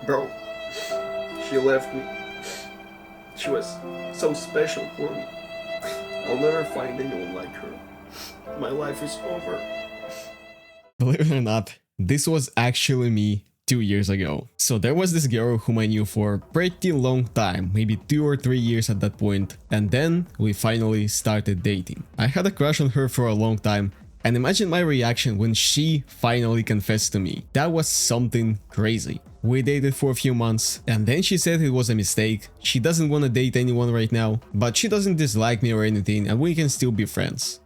Bro, she left me. She was so special for me. I'll never find anyone like her. My life is over. Believe it or not, this was actually me 2 years ago. So there was this girl whom I knew for a pretty long time, maybe 2 or 3 years at that point, and then we finally started dating. I had a crush on her for a long time, and imagine my reaction when she finally confessed to me. That was something crazy. We dated for a few months, and then she said it was a mistake. She doesn't want to date anyone right now, but she doesn't dislike me or anything, and we can still be friends.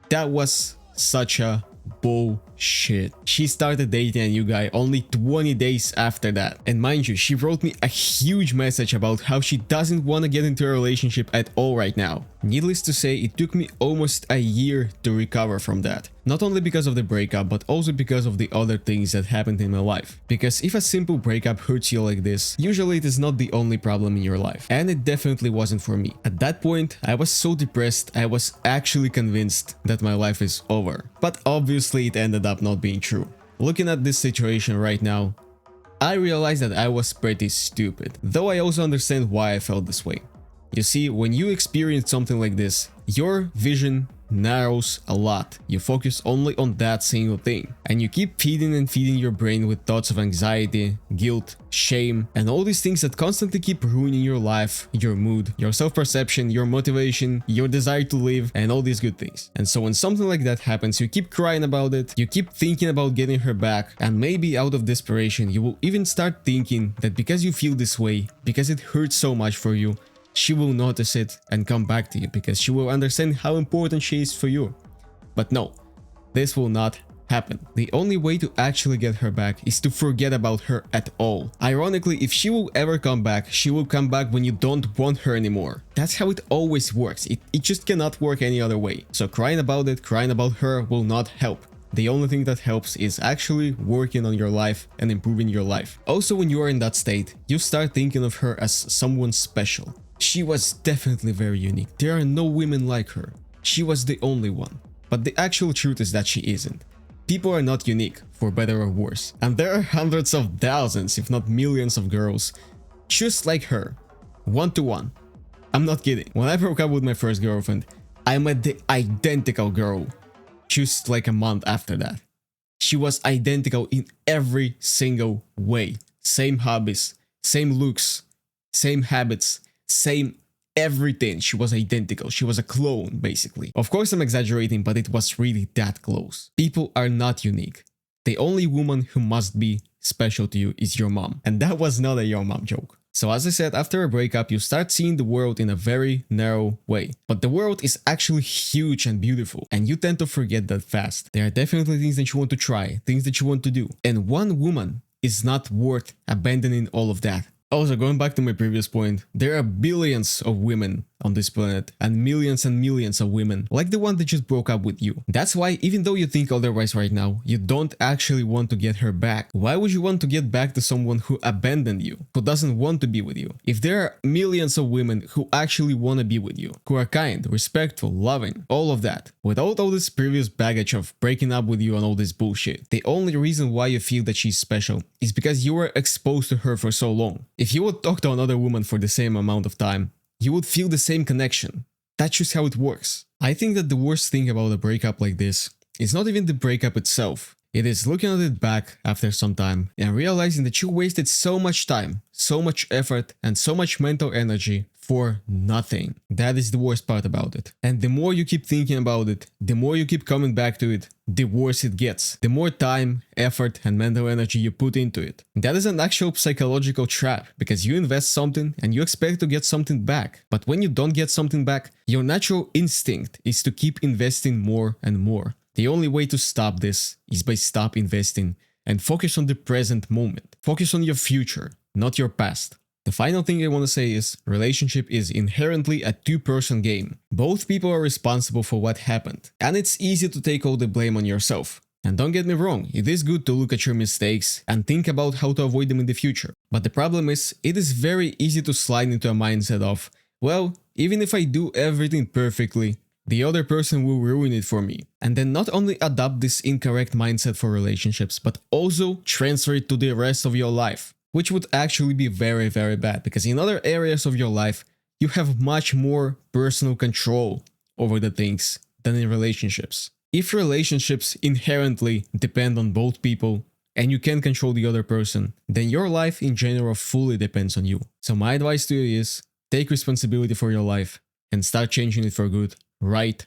That was such a bullshit. She started dating a new guy only 20 days after that. And mind you, she wrote me a huge message about how she doesn't want to get into a relationship at all right now. Needless to say, it took me almost a year to recover from that. Not only because of the breakup, but also because of the other things that happened in my life. Because if a simple breakup hurts you like this, usually it is not the only problem in your life. And it definitely wasn't for me. At that point, I was so depressed, I was actually convinced that my life is over. But obviously it ended up not being true. Looking at this situation right now, I realized that I was pretty stupid. Though I also understand why I felt this way. You see, when you experience something like this, your vision narrows a lot. You focus only on that single thing, and you keep feeding and feeding your brain with thoughts of anxiety, guilt, shame, and all these things that constantly keep ruining your life, your mood, your self-perception, your motivation, your desire to live, and all these good things. And so when something like that happens, you keep crying about it, you keep thinking about getting her back, and maybe out of desperation you will even start thinking that because you feel this way, because it hurts so much for you, she will notice it and come back to you because she will understand how important she is for you. But no, this will not happen. The only way to actually get her back is to forget about her at all. Ironically, if she will ever come back, she will come back when you don't want her anymore. That's how it always works. It just cannot work any other way. So crying about it, crying about her will not help. The only thing that helps is actually working on your life and improving your life. Also, when you are in that state, you start thinking of her as someone special. She was definitely very unique. There are no women like her. She was the only one. But the actual truth is that she isn't. People are not unique, for better or worse. And there are hundreds of thousands, if not millions of girls just like her. One to one. I'm not kidding. When I broke up with my first girlfriend, I met the identical girl just like a month after that. She was identical in every single way. Same hobbies, same looks, same habits, same everything. She was identical. She was a clone, basically. Of course, I'm exaggerating, but it was really that close. People are not unique. The only woman who must be special to you is your mom. And that was not a your mom joke. So as I said, after a breakup, you start seeing the world in a very narrow way. But the world is actually huge and beautiful, and you tend to forget that fast. There are definitely things that you want to try, things that you want to do. And one woman is not worth abandoning all of that. Also, going back to my previous point, there are billions of women on this planet and millions of women like the one that just broke up with you. That's why, even though you think otherwise right now, you don't actually want to get her back. Why would you want to get back to someone who abandoned you, who doesn't want to be with you? If there are millions of women who actually want to be with you, who are kind, respectful, loving, all of that, without all this previous baggage of breaking up with you and all this bullshit, the only reason why you feel that she's special is because you were exposed to her for so long. If you would talk to another woman for the same amount of time, you would feel the same connection. That's just how it works. I think that the worst thing about a breakup like this is not even the breakup itself. It is looking at it back after some time and realizing that you wasted so much time, so much effort, and so much mental energy for nothing. That is the worst part about it. And the more you keep thinking about it, the more you keep coming back to it, the worse it gets. The more time, effort, and mental energy you put into it. That is an actual psychological trap, because you invest something and you expect to get something back. But when you don't get something back, your natural instinct is to keep investing more and more. The only way to stop this is by stop investing and focus on the present moment. Focus on your future, not your past. The final thing I want to say is, relationship is inherently a two-person game. Both people are responsible for what happened, and it's easy to take all the blame on yourself. And don't get me wrong, it is good to look at your mistakes and think about how to avoid them in the future. But the problem is, it is very easy to slide into a mindset of, well, even if I do everything perfectly, the other person will ruin it for me. And then not only adopt this incorrect mindset for relationships, but also transfer it to the rest of your life. which would actually be very, very bad, because in other areas of your life, you have much more personal control over the things than in relationships. If relationships inherently depend on both people and you can control the other person, then your life in general fully depends on you. So my advice to you is take responsibility for your life and start changing it for good right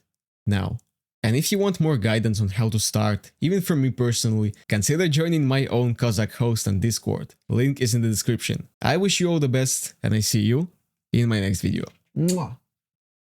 now. And if you want more guidance on how to start, even from me personally, consider joining my own Kazakh host on Discord. Link is in the description. I wish you all the best and I see you in my next video. Mwah.